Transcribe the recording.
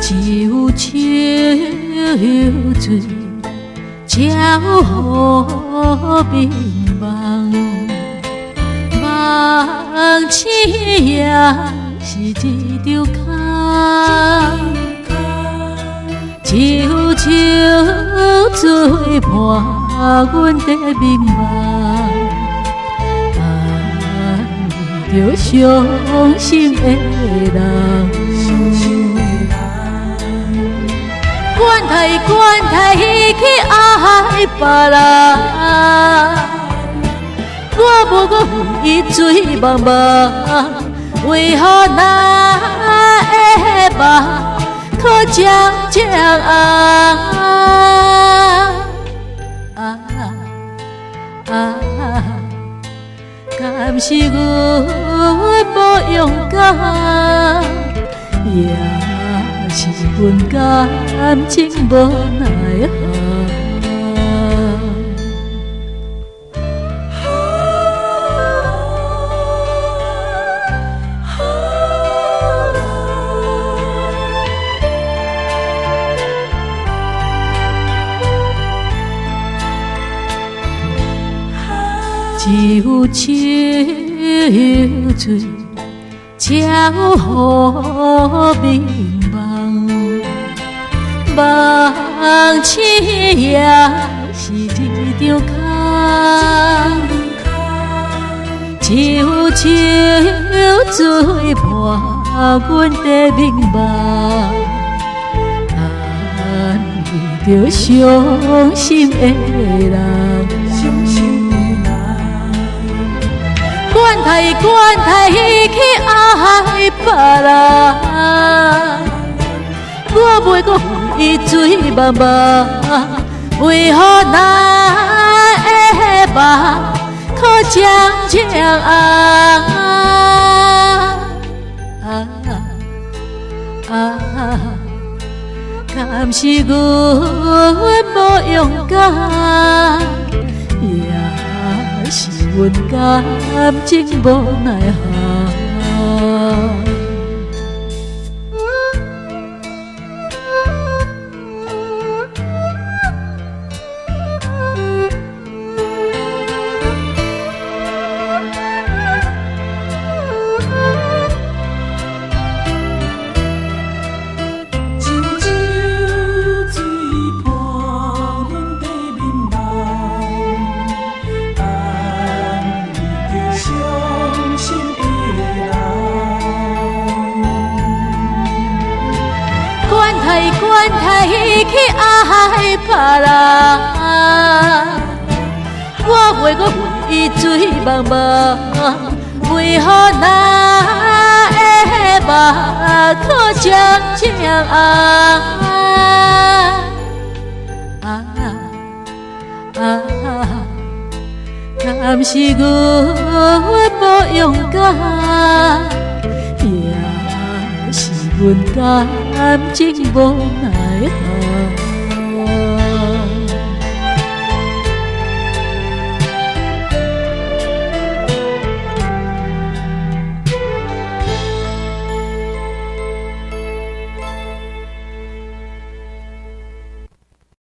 只有秋水才有明梦，梦醒也是一场空。只有秋水伴阮在眠梦，安慰着伤心的人。管他去爱别人，我无搁为水茫茫，为何咱的梦可渐渐敢是阮无勇敢，也是阮感情无奈只有秋水才有明梦，梦醒也是一场空。只有秋水伴阮在眠梦，安慰着伤心的人。管他去爱别人，我袂搁为水茫茫，为何咱的梦可渐渐敢是阮无勇敢，也是阮感情无奈何。管他去爱别人，我袂搁为水茫茫，为何咱的梦可渐渐敢是阮无勇敢，也是阮感情无奈何。